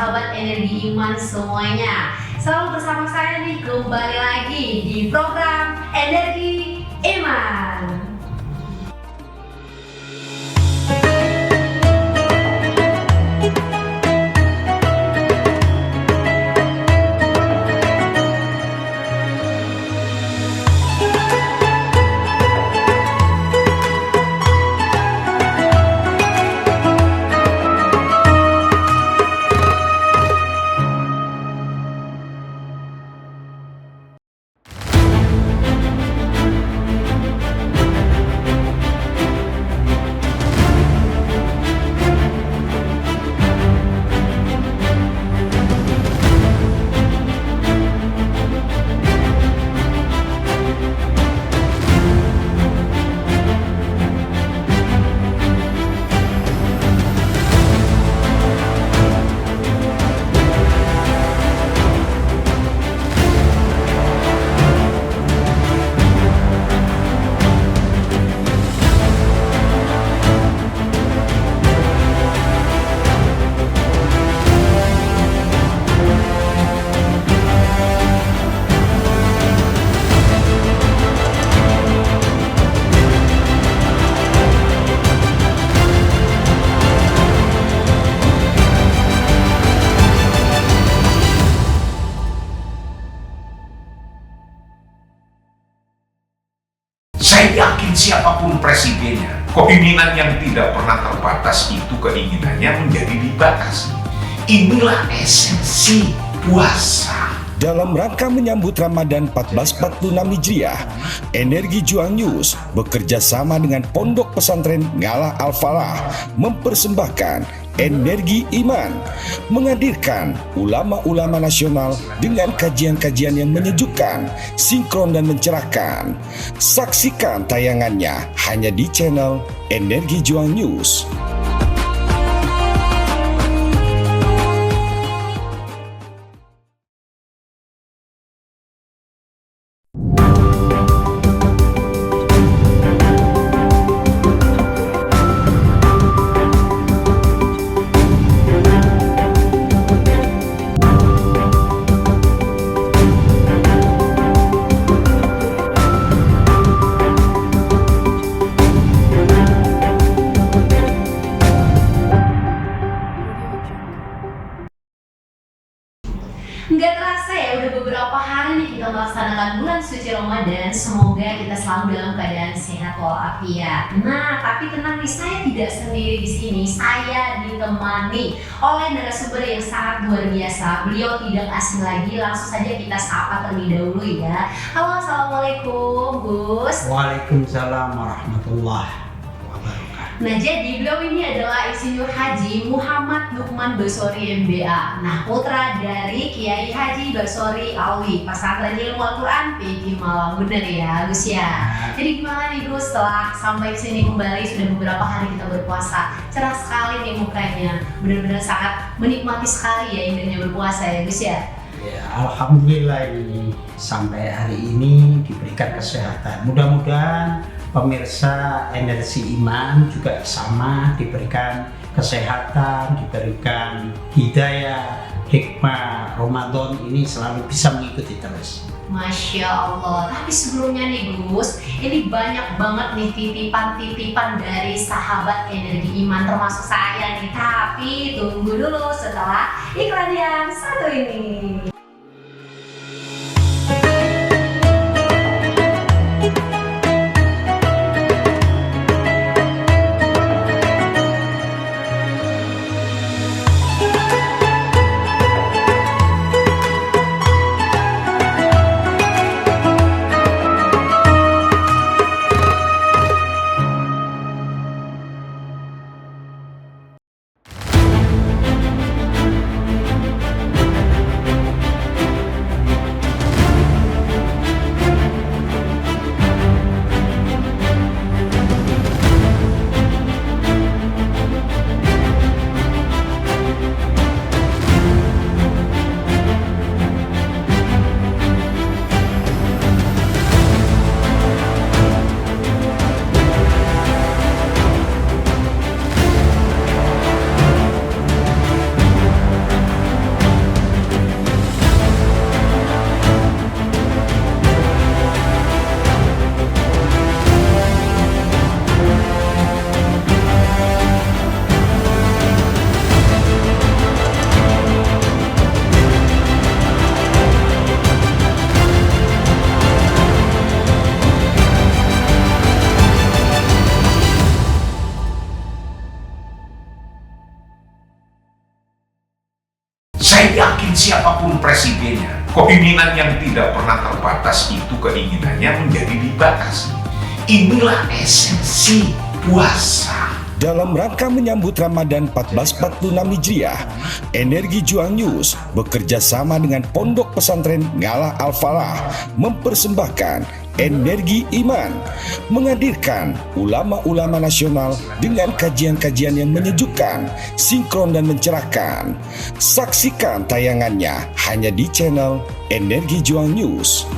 sahabat energi iman semuanya. Selalu bersama saya nih, kembali lagi di program Energi Iman. Saya yakin siapapun presidennya, keinginan yang tidak pernah terbatas itu keinginannya menjadi dibatasi. Inilah esensi puasa. Dalam rangka menyambut Ramadan 1446 Hijriah, Energi Juang News bekerja sama dengan Pondok Pesantren Ngalah Al-Falah mempersembahkan Energi Iman, menghadirkan ulama-ulama nasional dengan kajian-kajian yang menyejukkan, sinkron dan mencerahkan. Saksikan tayangannya hanya di channel Energi Juang News. Nggak terasa ya, udah beberapa hari nih kita melaksanakan bulan suci Ramadan. Semoga kita selalu dalam keadaan sehat walafiat. Nah, tapi tenang nih, saya tidak sendiri di sini. Saya ditemani oleh narasumber yang sangat luar biasa. Beliau tidak asing lagi, langsung saja kita sapa terlebih dahulu ya. Halo, assalamualaikum, Gus. Waalaikumsalam warahmatullahi wabarakatuh. Nah, jadi beliau ini adalah Insinyur Haji Muhammad Lukman Basori MBA. Nah, putra dari Kiai Haji Basori Alwi, Pesantren Ilmu Al-Quran PG Malang. Bener ya, Gus ya? Jadi gimana nih Gus, setelah sampai sini kembali, sudah beberapa hari kita berpuasa. Cerah sekali nih mukanya, benar-benar sangat menikmati sekali ya indahnya berpuasa ya Gus ya? Ya, alhamdulillah ini sampai hari ini diberikan kesehatan. Mudah-mudahan pemirsa Energi Iman juga sama, diberikan kesehatan, diberikan hidayah, hikmah Ramadan ini selalu bisa mengikuti terus. Masya Allah. Tapi sebelumnya nih Gus, ini banyak banget nih titipan-titipan dari sahabat Energi Iman, termasuk saya nih. Tapi tunggu dulu setelah iklan yang satu ini. Saya yakin siapapun presidennya, keinginan yang tidak pernah terbatas itu keinginannya menjadi dibatasi. Inilah esensi puasa. Dalam rangka menyambut Ramadan 1446 Hijriah, Energi Juang News bekerja sama dengan Pondok Pesantren Ngalah Al-Falah mempersembahkan Energi Iman, menghadirkan ulama-ulama nasional dengan kajian-kajian yang menyejukkan, sinkron dan mencerahkan. Saksikan tayangannya hanya di channel Energi Juang News.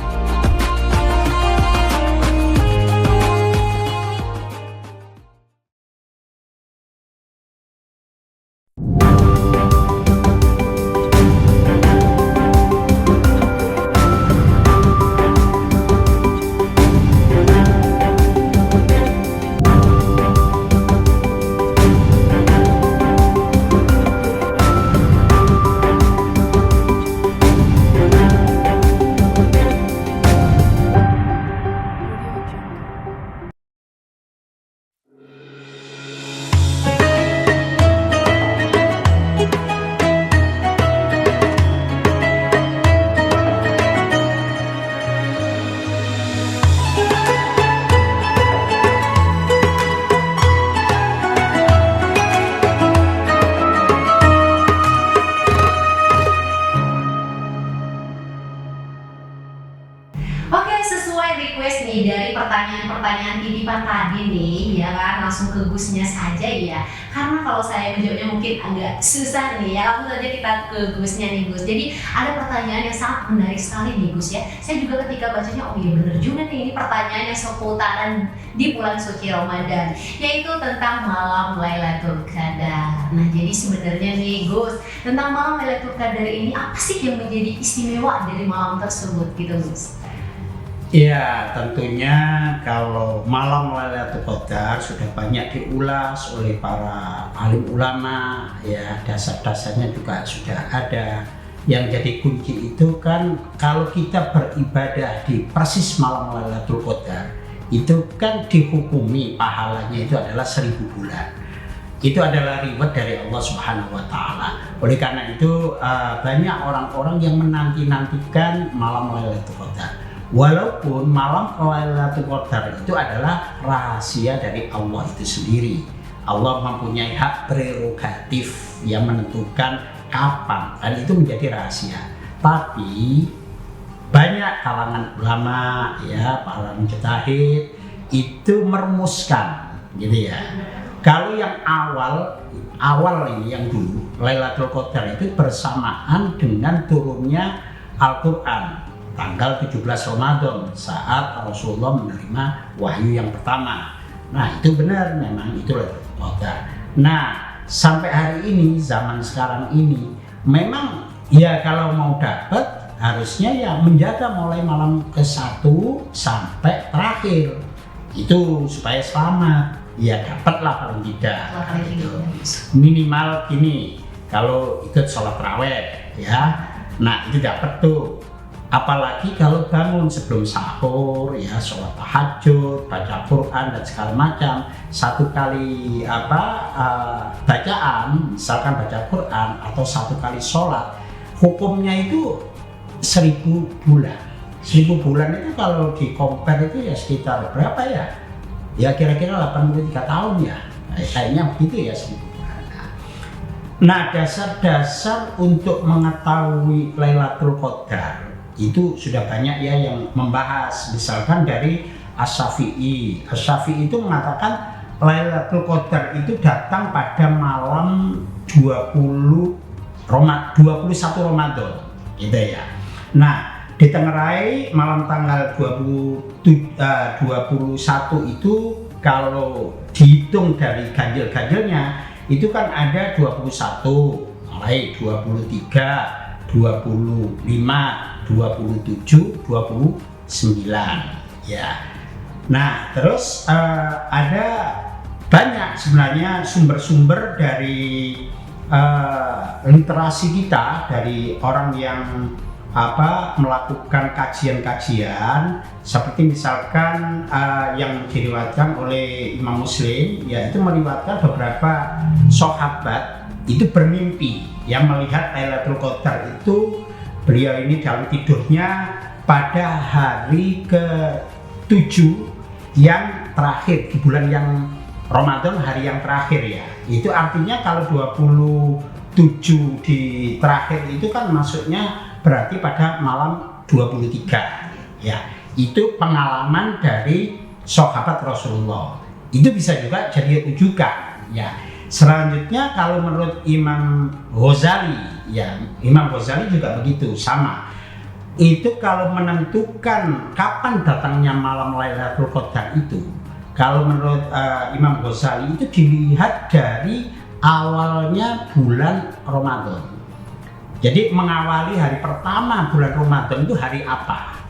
Oke, sesuai request nih dari pertanyaan-pertanyaan titipan tadi nih, ya kan, langsung ke Gusnya saja ya. Karena kalau saya menjawabnya mungkin agak susah nih ya, langsung saja kita ke Gusnya nih Gus. Jadi ada pertanyaan yang sangat menarik sekali nih Gus ya. Saya juga ketika bacanya, oh iya bener juga nih, ini pertanyaan yang seputaran di bulan suci Ramadan, yaitu tentang malam Lailatul Qadar. Nah jadi sebenarnya nih Gus, tentang malam Lailatul Qadar ini apa sih yang menjadi istimewa dari malam tersebut gitu Gus? Ya, tentunya kalau malam Lailatul Qadar sudah banyak diulas oleh para alim ulama, ya dasar-dasarnya juga sudah ada. Yang jadi kunci itu kan kalau kita beribadah di persis malam Lailatul Qadar, itu kan dihukumi pahalanya itu adalah 1000 bulan. Itu adalah reward dari Allah Subhanahu wa Ta'ala. Oleh karena itu banyak orang-orang yang menanti-nantikan malam Lailatul Qadar. Walaupun malam Lailatul Qadar itu adalah rahasia dari Allah itu sendiri. Allah mempunyai hak prerogatif yang menentukan kapan, dan itu menjadi rahasia. Tapi banyak kalangan ulama, ya para mujtahid itu merumuskan, gitu ya. Kalau yang awal ini yang dulu Lailatul Qadar itu bersamaan dengan turunnya Al-Quran tanggal 17 Ramadan saat Rasulullah menerima wahyu yang pertama. Nah itu benar, memang itu Lailatul Qadar. Nah sampai hari ini, zaman sekarang ini, memang ya kalau mau dapat harusnya ya menjaga mulai malam ke-1 sampai terakhir itu supaya selamat. Ya dapatlah paling tidak. Minimal gini, kalau ikut sholat raweh ya, nah itu dapat tuh. Apalagi kalau bangun sebelum sahur ya, sholat tahajud, baca Quran dan segala macam, satu kali bacaan, misalkan baca Quran atau satu kali sholat, hukumnya itu 1000 bulan. 1000 bulan itu kalau di compare itu ya sekitar berapa ya? Ya kira-kira 83 tahun ya, kayaknya begitu ya 1000 bulan. Nah dasar-dasar untuk mengetahui Lailatul Qadar itu sudah banyak ya yang membahas, misalkan dari Asy-Syafi'i. Asy-Syafi'i itu mengatakan Lailatul Qadar itu datang pada malam 21 Ramadan, gitu ya. Nah, ditengarai malam tanggal 21 itu kalau dihitung dari ganjil-ganjilnya itu kan ada 21, mulai 23, 25, 27, 29 ya. Nah terus ada banyak sebenarnya sumber-sumber dari literasi kita, dari orang yang melakukan kajian-kajian, seperti misalkan yang diriwayatkan oleh Imam Muslim, yaitu meriwayatkan beberapa sahabat itu bermimpi yang melihat Lailatul Qadar itu. Beliau ini dalam tidurnya pada hari ke-7 yang terakhir di bulan yang Ramadan, hari yang terakhir ya. Itu artinya kalau 27 di terakhir itu kan masuknya berarti pada malam 23 ya. Itu pengalaman dari sahabat Rasulullah. Itu bisa juga jadi rujukan ya. Selanjutnya kalau menurut Imam Ghazali ya, Imam Ghazali juga begitu sama. Itu kalau menentukan kapan datangnya malam Lailatul Qadar itu, kalau menurut Imam Ghazali itu dilihat dari awalnya bulan Ramadan. Jadi mengawali hari pertama bulan Ramadan itu hari apa?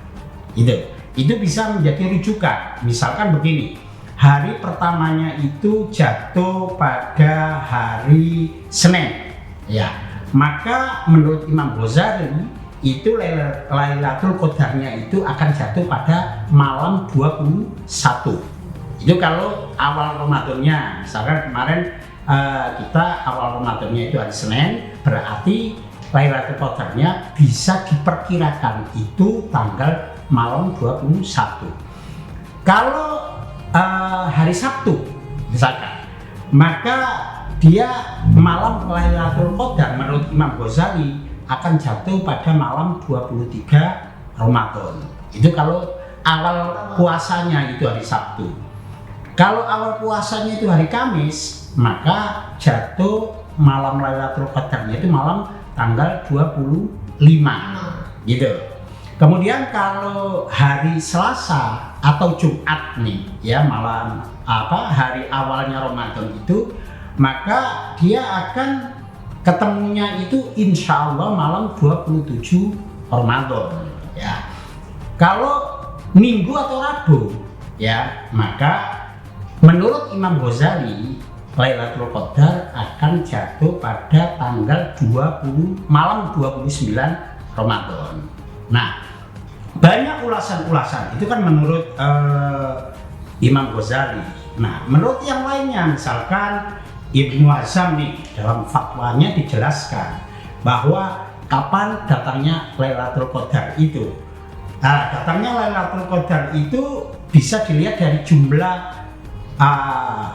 Itu bisa menjadi rujukan. Misalkan begini. Hari pertamanya itu jatuh pada hari Senin, ya. Maka menurut Imam Ghazali itu Lailatul Qadarnya itu akan jatuh pada malam 21. Itu kalau awal Ramadannya, misalkan kemarin kita awal Ramadannya itu hari Senin, berarti Lailatul Qadarnya bisa diperkirakan itu tanggal malam 21. Kalau hari Sabtu misalkan, maka dia malam Lailatul Qadar menurut Imam Ghazali akan jatuh pada malam 23 Ramadan. Itu kalau awal puasanya itu hari Sabtu. Kalau awal puasanya itu hari Kamis, maka jatuh malam Lailatul Qadarnya itu malam tanggal 25 gitu. Kemudian kalau hari Selasa atau Jumat nih ya, malam hari awalnya Ramadan itu, maka dia akan ketemunya itu insya Allah malam 27 Ramadan ya. Kalau Minggu atau Rabu ya, maka menurut Imam Ghazali Lailatul Qadar akan jatuh pada tanggal 20 malam 29 Ramadan. Nah, banyak ulasan-ulasan itu kan menurut Imam Ghazali. Nah, menurut yang lainnya, misalkan Ibnu Hazm nih dalam fatwanya dijelaskan bahwa kapan datangnya Lailatul Qadar itu. Nah, datangnya Lailatul Qadar itu bisa dilihat dari jumlah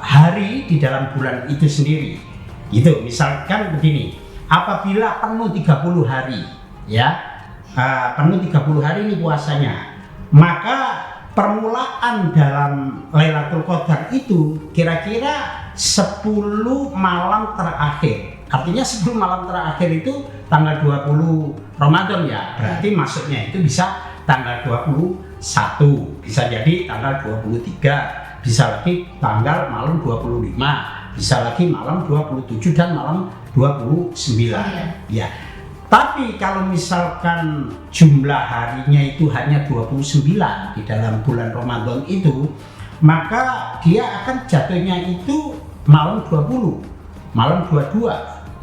hari di dalam bulan itu sendiri. Itu misalkan begini, apabila penuh 30 hari ya, penuh 30 hari ini puasanya, maka permulaan dalam Lailatul Qadar itu kira-kira 10 malam terakhir. Artinya 10 malam terakhir itu tanggal 20 Ramadan ya, berarti masuknya itu bisa tanggal 21, bisa jadi tanggal 23, bisa lagi tanggal malam 25, bisa lagi malam 27 dan malam 29 ya. Tapi kalau misalkan jumlah harinya itu hanya 29 di dalam bulan Ramadan itu, maka dia akan jatuhnya itu malam 20, malam 22,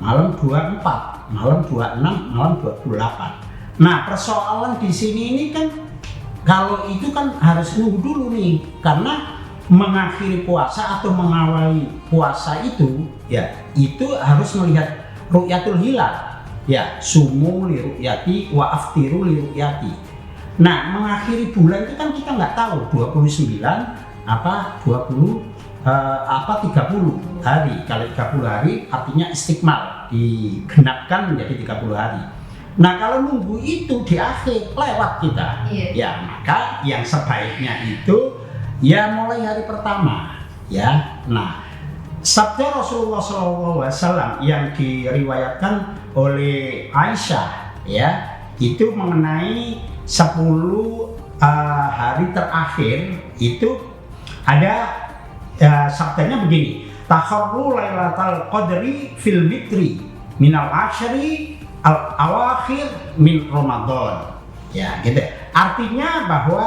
malam 24, malam 26, malam 28. Nah, persoalan di sini ini kan kalau itu kan harus nunggu dulu nih, karena mengakhiri puasa atau mengawali puasa itu ya, itu harus melihat ru'yatul hilal. Ya, sumu li ru'yati wa aftiru li ru'yati. Nah, mengakhiri bulan itu kan kita nggak tahu 29 apa 20 apa 30 hari. Kalau 30 hari artinya istiqmal, digenapkan menjadi 30 hari. Nah, kalau nunggu itu di akhir lewat kita. Ya, maka yang sebaiknya itu ya mulai hari pertama ya. Nah, sabda Rasulullah SAW yang diriwayatkan oleh Aisyah ya, itu mengenai 10 hari terakhir itu ada sabdanya begini, takharru lailatul qadri fil witri minal asyri al awakhir min Ramadan ya gitu. Artinya bahwa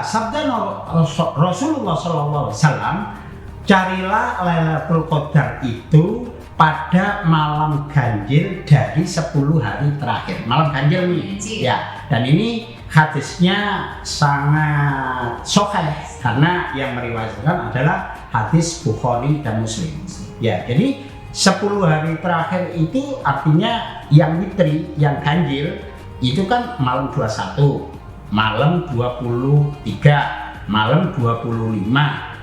sabda Rasulullah SAW, carilah Lailatul Qadar itu pada malam ganjil dari 10 hari terakhir. Malam ganjil nih ya. Dan ini hadisnya sangat sahih karena yang meriwayatkan adalah hadis Bukhari dan Muslim. Ya, jadi 10 hari terakhir itu artinya yang witri, yang ganjil itu kan malam 21, malam 23, malam 25,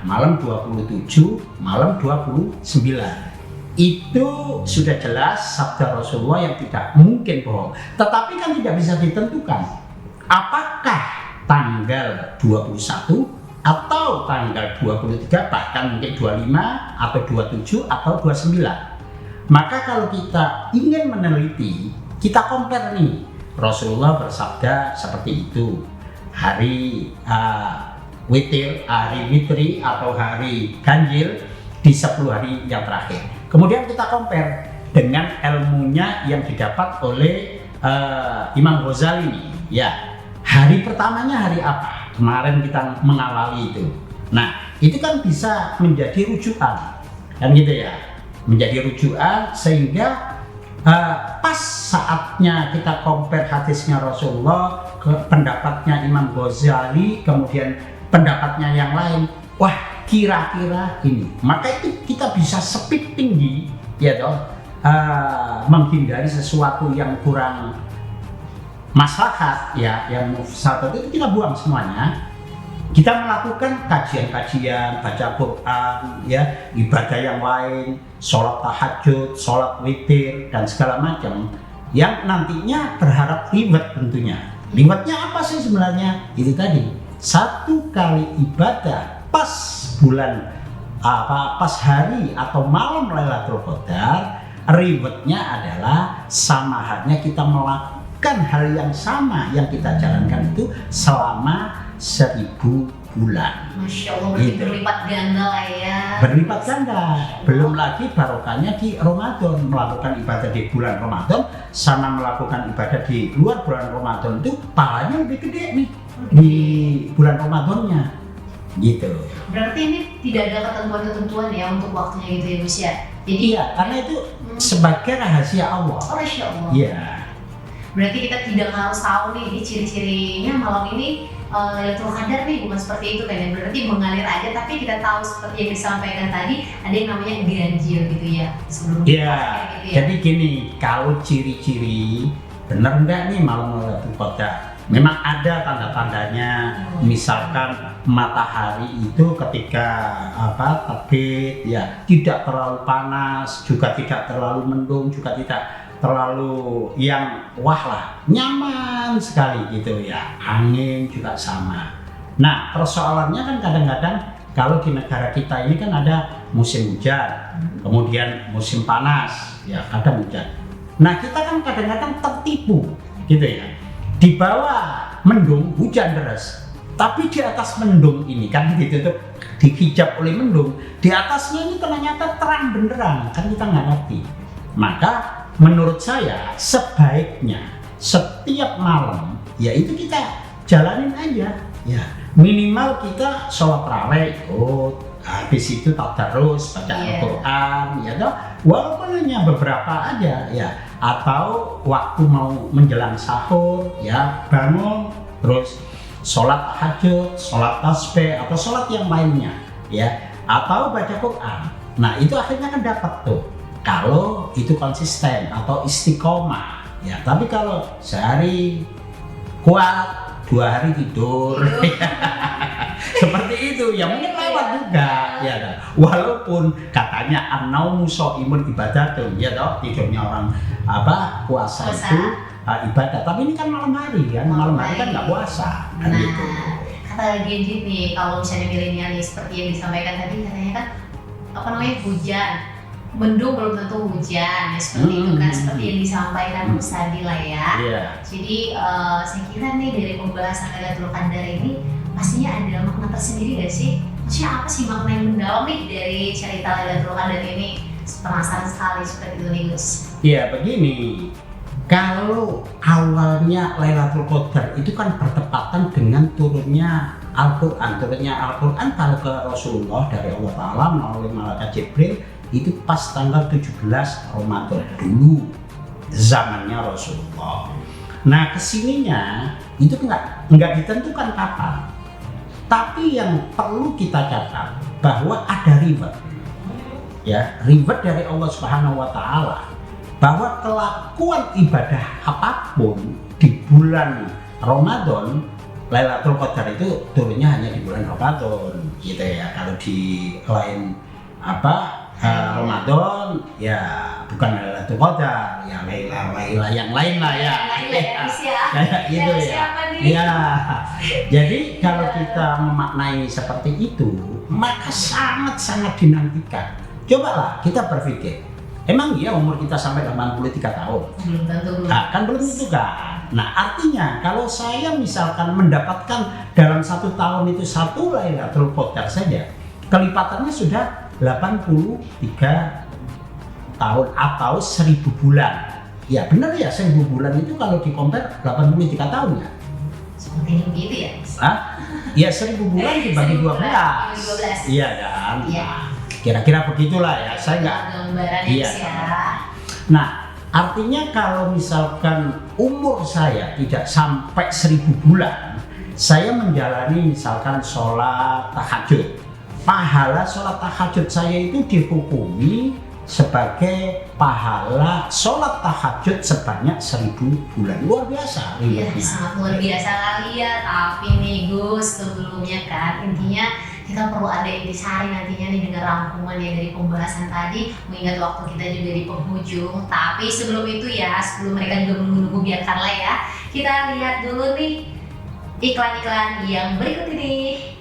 malam 27, malam 29. Itu sudah jelas sabda Rasulullah yang tidak mungkin bohong. Tetapi kan tidak bisa ditentukan apakah tanggal 21 atau tanggal 23, bahkan mungkin 25 atau 27 atau 29. Maka kalau kita ingin meneliti, kita compare nih, Rasulullah bersabda seperti itu. Hari hari witri atau hari ganjil di 10 hari yang terakhir. Kemudian kita compare dengan ilmunya yang didapat oleh Imam Ghazali nih. Ya, hari pertamanya hari apa? Kemarin kita mengawali itu. Nah, itu kan bisa menjadi rujukan, kan gitu ya, menjadi rujukan sehingga pas saatnya kita compare hadisnya Rasulullah ke pendapatnya Imam Ghazali, kemudian pendapatnya yang lain, wah kira-kira ini, maka itu kita bisa speed tinggi, ya toh, menghindari sesuatu yang kurang maslahat, ya, yang mufsadat itu kita buang semuanya. Kita melakukan kajian-kajian, baca Quran, ya, ibadah yang lain, sholat tahajud, sholat witir, dan segala macam yang nantinya berharap reward tentunya. Rewardnya apa sih sebenarnya? Itu tadi, 1 kali ibadah pas bulan pas hari atau malam Lailatul Qadar, rewardnya adalah sama halnya kita melakukan hal yang sama yang kita jalankan itu selama 1000 bulan. Masya Allah, berarti Gitu. berlipat ganda lah ya. Berlipat ganda. Belum lagi barokahnya di Ramadan, melakukan ibadah di bulan Ramadan sama melakukan ibadah di luar bulan Ramadan itu pahalanya lebih gede nih di bulan Ramadannya. Gitu. Berarti ini tidak ada ketentuan-ketentuan ya untuk waktunya gitu ya Gus ya. Jadi Iya, karena itu sebagai rahasia Allah. oh Masya Allah. Iya. Berarti kita tidak harus tahu nih ini ciri-cirinya malam ini Lailatul Qadar nih, bukan seperti itu kan ya. Berarti mengalir aja, tapi kita tahu seperti yang disampaikan tadi ada yang namanya ganjil gitu ya sebelum Iya. gitu ya. Jadi gini, kalau ciri-ciri benar enggak nih malam Lailatul Qadar? Memang ada tanda-tandanya. Misalkan matahari itu ketika terbit ya tidak terlalu panas, juga tidak terlalu mendung, juga tidak terlalu yang wah lah, nyaman sekali gitu ya. Angin juga sama. Nah, persoalannya kan kadang-kadang kalau di negara kita ini kan ada musim hujan, kemudian musim panas, ya kadang hujan. Nah, kita kan kadang-kadang tertipu gitu ya. Di bawah mendung hujan deras, tapi di atas mendung ini kan ditutup, dihijab oleh mendung, di atasnya ini ternyata terang benderang, kan kita nggak ngerti. Maka menurut saya sebaiknya setiap malam ya itu kita jalanin aja ya, minimal kita sholat tarawih ikut, habis itu tadarus baca Al-Quran ya toh, walaupun hanya beberapa aja ya, atau waktu mau menjelang sahur ya bangun terus sholat tahajud, sholat tasbih atau sholat yang lainnya ya, atau baca Quran. Nah itu akhirnya kan dapat tuh kalau itu konsisten atau istiqomah ya. Tapi kalau sehari kuat 2 hari tidur seperti itu ya mungkin lewat juga ya kan. Walaupun katanya an-naumu shaimun ibadatun ya toh, tidurnya orang puasa itu ibadah, tapi ini kan malam hari kan, malam hari kan nggak puasa kan gitu. Kata Genji nih, kalau misalnya milenial nih seperti yang disampaikan tadi, katanya kan hujan, mendung belum tentu hujan ya, seperti itu kan, seperti yang disampaikan Mas Hadi lah ya. Jadi saya kira nih dari pembahasan Lailatul Qadar ini pastinya ada makna tersendiri gak sih? Maksudnya apa sih makna yang mendalam nih dari cerita Lailatul Qadar ini? Penasaran sekali seperti itu nih Gus. Iya begini, kalau awalnya Lailatul Qadar itu kan bertepatan dengan turunnya Al-Quran kalau ke Rasulullah dari Allah Ta'ala melalui malaikat Jibril itu pas tanggal 17 Ramadan dulu zamannya Rasulullah. Nah kesininya itu nggak ditentukan kapan, tapi yang perlu kita catat bahwa ada riwayat ya reward dari Allah Subhanahu wa taala bahwa kelakuan ibadah apapun di bulan Ramadan, Lailatul Qadar itu turunnya hanya di bulan Ramadan gitu ya. Kalau di lain Ramadan ya bukan Lailatul Qadar, ya Laila yang lain lah ya. Kayak gitu ya. Ya. Jadi kalau kita memaknai seperti itu, maka sangat-sangat dinantikan. Cobalah kita berpikir, emang iya umur kita sampai 83 tahun? Belum tentu. Nah, kan belum tentu kan. Nah, artinya kalau saya misalkan mendapatkan dalam 1 tahun itu 1 Lailatul Qadar saja, kelipatannya sudah 83 tahun atau 1000 bulan. Ya benar ya, 1000 bulan itu kalau di-compare 83 tahun ya. Seperti begitu ya? Ya 1000 bulan dibagi 12. Iya kan? Iya. Kira-kira begitulah ya. Saya nggak. Iya. Nah, artinya kalau misalkan umur saya tidak sampai 1000 bulan, saya menjalani misalkan sholat tahajud. Pahala sholat tahajud saya itu dihukumi sebagai pahala sholat tahajud sebanyak 1000 bulan. Luar biasa. Iya, sangat luar biasa kali ya. Tapi nih Gus, sebelumnya kan intinya kita perlu ada intisari nantinya nih dengan rangkuman ya dari pembahasan tadi, mengingat waktu kita juga di penghujung. Tapi sebelum itu ya, sebelum mereka juga menunggu biarkanlah ya, kita lihat dulu nih iklan-iklan yang berikut ini.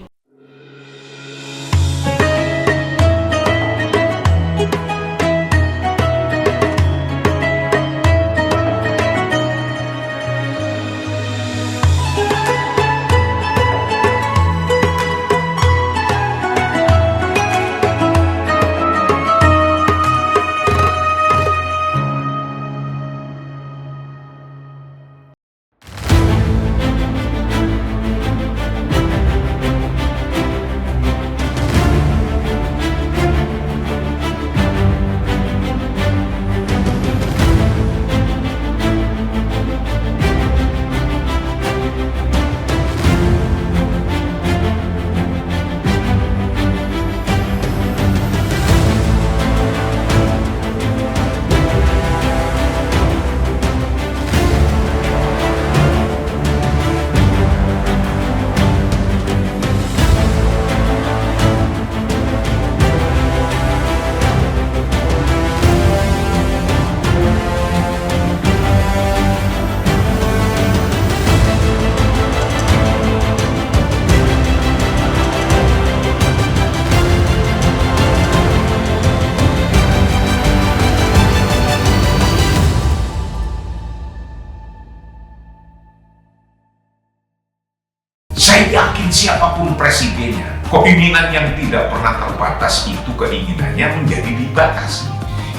Saya yakin siapapun presidennya, keinginan yang tidak pernah terbatas itu keinginannya menjadi dibatasi.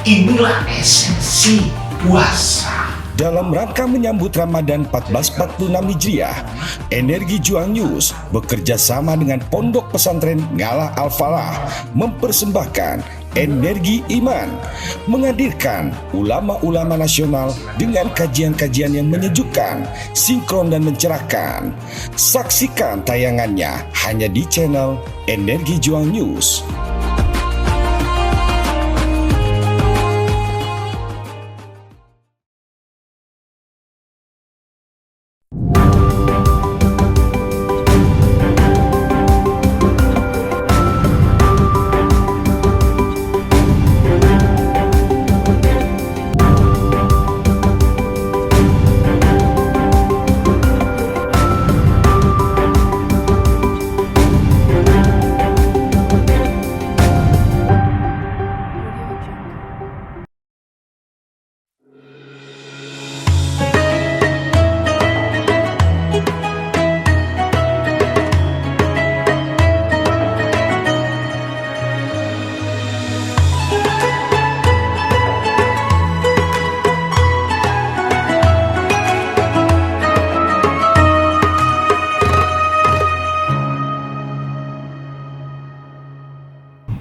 Inilah esensi puasa. Dalam rangka menyambut Ramadan 1446 Hijriah, Energi Juang News bekerja sama dengan Pondok Pesantren Ngalah Al-Falah mempersembahkan Energi Iman, menghadirkan ulama-ulama nasional dengan kajian-kajian yang menyejukkan, sinkron dan mencerahkan. Saksikan tayangannya hanya di channel Energi Juang News.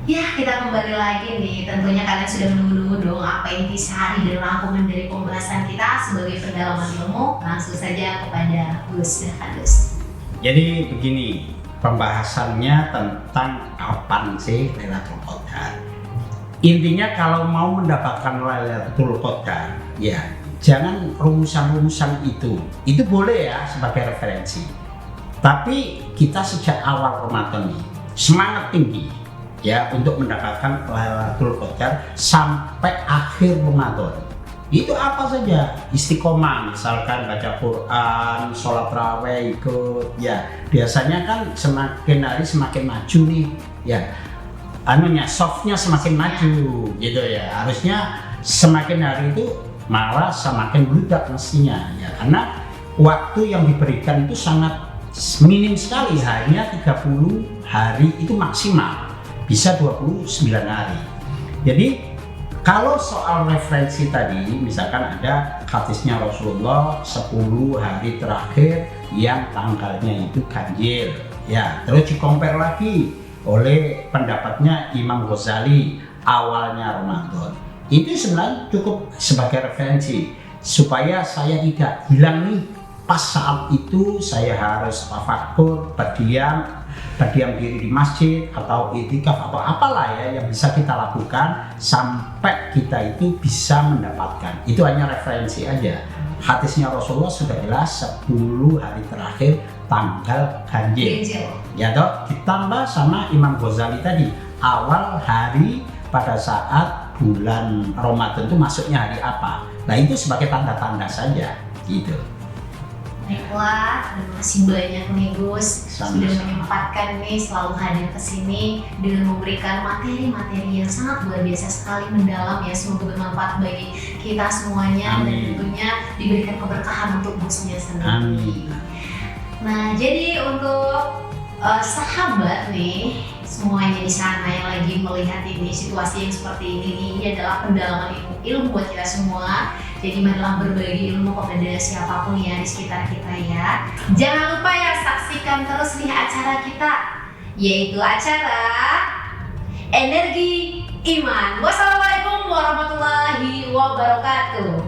Ya, kita kembali lagi nih. Tentunya kalian sudah menunggu-nunggu dong apa intisari dan rangkuman dari pembahasan kita sebagai pendalaman ilmu. Langsung saja kepada Gus. Silakan Gus. Jadi begini, pembahasannya tentang kapan sih Lailatul Qadar. Intinya kalau mau mendapatkan Lailatul Qadar, ya jangan rumusan-rumusan itu boleh ya sebagai referensi. Tapi kita sejak awal Ramadan nih semangat tinggi ya untuk mendapatkan Lailatul Qadar sampai akhir Ramadan. Itu apa saja, istiqomah, misalkan baca Quran, sholat raweh ikut, ya biasanya kan semakin hari semakin maju nih, ya softnya semakin maju gitu ya, harusnya semakin hari itu malah semakin bludak mestinya ya, karena waktu yang diberikan itu sangat minim sekali, hanya 30 hari itu maksimal, bisa 29 hari. Jadi kalau soal referensi tadi, misalkan ada hadisnya Rasulullah 10 hari terakhir yang tanggalnya itu ganjil, ya terus dikompar lagi oleh pendapatnya Imam Ghazali awalnya Ramadan. Itu sebenarnya cukup sebagai referensi supaya saya tidak hilang nih pas saat itu saya harus tafakur, berdiam diri di masjid atau itikaf atau apalah ya yang bisa kita lakukan sampai kita itu bisa mendapatkan. Itu hanya referensi aja. Hadisnya Rasulullah sudah jelas 10 hari terakhir tanggal ganjil. Ya toh, ditambah sama Imam Ghazali tadi awal hari pada saat bulan Ramadan itu masuknya hari apa. Nah itu sebagai tanda-tanda saja gitu. Baiklah, terima kasih banyak nih Gus sudah menyempatkan nih selalu hadir ke sini dengan memberikan materi-materi yang sangat luar biasa sekali mendalam ya, semoga bermanfaat bagi kita semuanya. Amin. Dan tentunya diberikan keberkahan untuk Gusnya sendiri. Amin. Nah, jadi untuk sahabat nih semuanya di sana yang lagi melihat ini situasi yang seperti ini adalah pendalaman ilmu buat kita semua. Jadi marilah berbagi ilmu kepada siapapun ya di sekitar kita ya. Jangan lupa ya saksikan terus nih acara kita, yaitu acara Energi Iman. Wassalamualaikum warahmatullahi wabarakatuh.